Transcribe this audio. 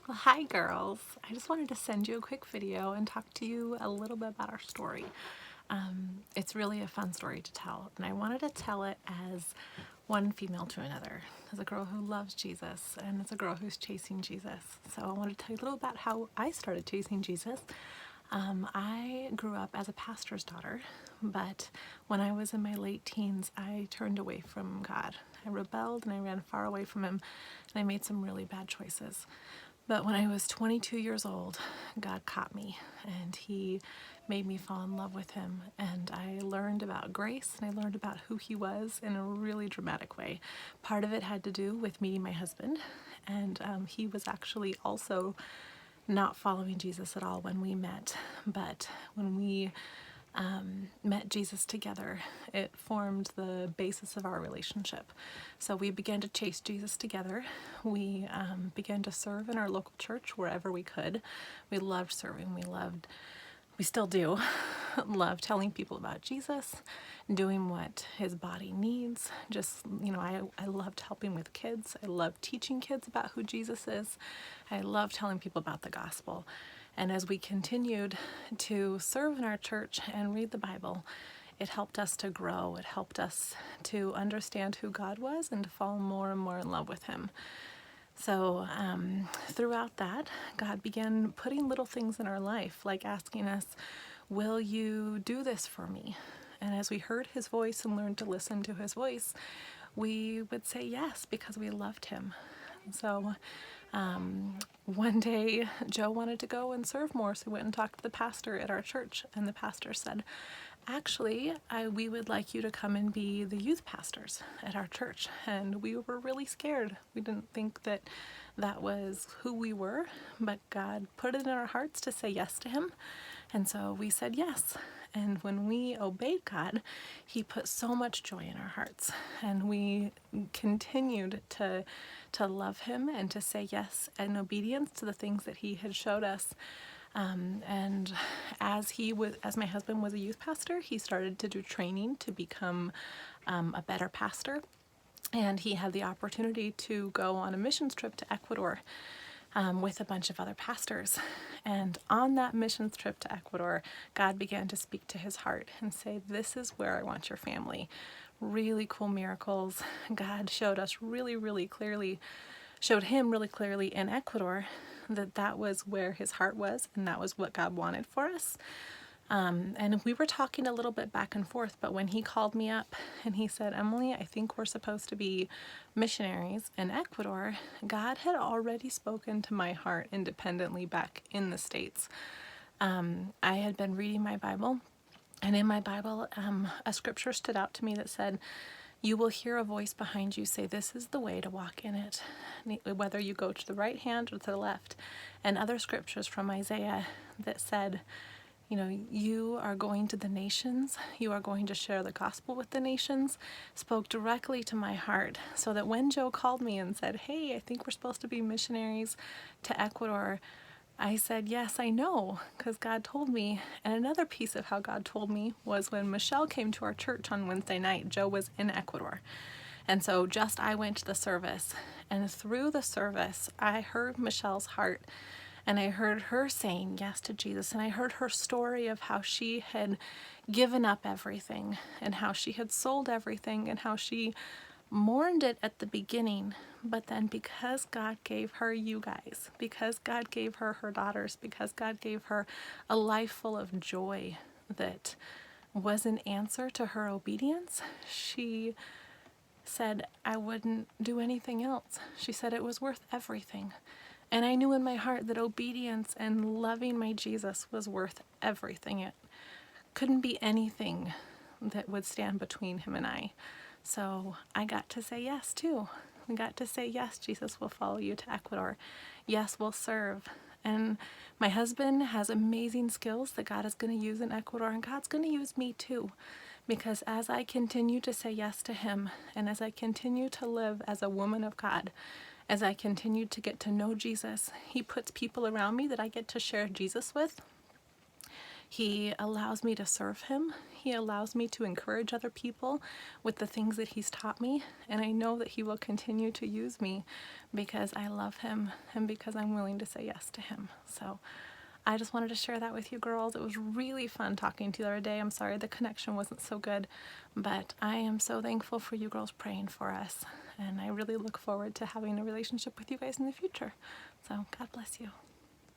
Well, hi girls. I just wanted to send you a quick video and talk to you a little bit about our story. It's really a fun story to tell, and I wanted to tell it as one female to another, as a girl who loves Jesus and as a girl who's chasing Jesus. So I want to tell you a little about how I started chasing Jesus. I grew up as a pastor's daughter, but when I was in my late teens, I turned away from God. I rebelled and I ran far away from Him, and I made some really bad choices. But when I was 22 years old, God caught me and He made me fall in love with Him. And I learned about grace and I learned about who He was in a really dramatic way. Part of it had to do with meeting my husband, and he was actually also not following Jesus at all when we met. But when we met Jesus together, it formed the basis of our relationship. So we began to chase Jesus together. We began to serve in our local church wherever we could. We loved serving. We still do, love telling people about Jesus, doing what His body needs. I loved helping with kids. I love teaching kids about who Jesus is. I love telling people about the gospel. And as we continued to serve in our church and read the Bible, it helped us to grow. It helped us to understand who God was and to fall more and more in love with Him. So throughout that, God began putting little things in our life, like asking us, will you do this for me? And as we heard His voice and learned to listen to His voice, we would say yes because we loved Him. So one day, Joe wanted to go and serve more, so we went and talked to the pastor at our church, and the pastor said, actually, we would like you to come and be the youth pastors at our church. And we were really scared. We didn't think that that was who we were, but God put it in our hearts to say yes to Him. And so we said yes. And when we obeyed God, He put so much joy in our hearts. And we continued to love Him and to say yes in obedience to the things that He had showed us. And as my husband was a youth pastor, he started to do training to become a better pastor. And he had the opportunity to go on a missions trip to Ecuador with a bunch of other pastors. And on that missions trip to Ecuador, God began to speak to his heart and say, this is where I want your family. Really cool miracles. God showed him really clearly in Ecuador that was where his heart was, and that was what God wanted for us. And we were talking a little bit back and forth, but when he called me up and he said, Emily, I think we're supposed to be missionaries in Ecuador, God had already spoken to my heart independently back in the States. I had been reading my Bible, and in my Bible, a scripture stood out to me that said, you will hear a voice behind you say, this is the way to walk in it, whether you go to the right hand or to the left. And other scriptures from Isaiah that said, you are going to the nations, you are going to share the gospel with the nations, spoke directly to my heart. So that when Joe called me and said, hey, I think we're supposed to be missionaries to Ecuador, I said, yes, I know, because God told me. And another piece of how God told me was when Michelle came to our church on Wednesday night. Joe was in Ecuador. And so I went to the service. And through the service, I heard Michelle's heart. And I heard her saying yes to Jesus. And I heard her story of how she had given up everything and how she had sold everything and how she mourned it at the beginning, but then because God gave her you guys, because God gave her her daughters, because God gave her a life full of joy that was an answer to her obedience, she said, I wouldn't do anything else. She said it was worth everything. And I knew in my heart that obedience and loving my Jesus was worth everything. It couldn't be anything that would stand between Him and I. So I got to say yes too. We got to say, yes, Jesus will follow you to Ecuador. Yes, we'll serve. And my husband has amazing skills that God is going to use in Ecuador, and God's going to use me too. Because as I continue to say yes to Him, and as I continue to live as a woman of God, as I continue to get to know Jesus, He puts people around me that I get to share Jesus with. He allows me to serve him. He allows me to encourage other people with the things that he's taught me. And I know that he will continue to use me because I love him and because I'm willing to say yes to him. So I just wanted to share that with you girls. It was really fun talking to you the other day. I'm sorry the connection wasn't so good, but I am so thankful for you girls praying for us. And I really look forward to having a relationship with you guys in the future. So God bless you.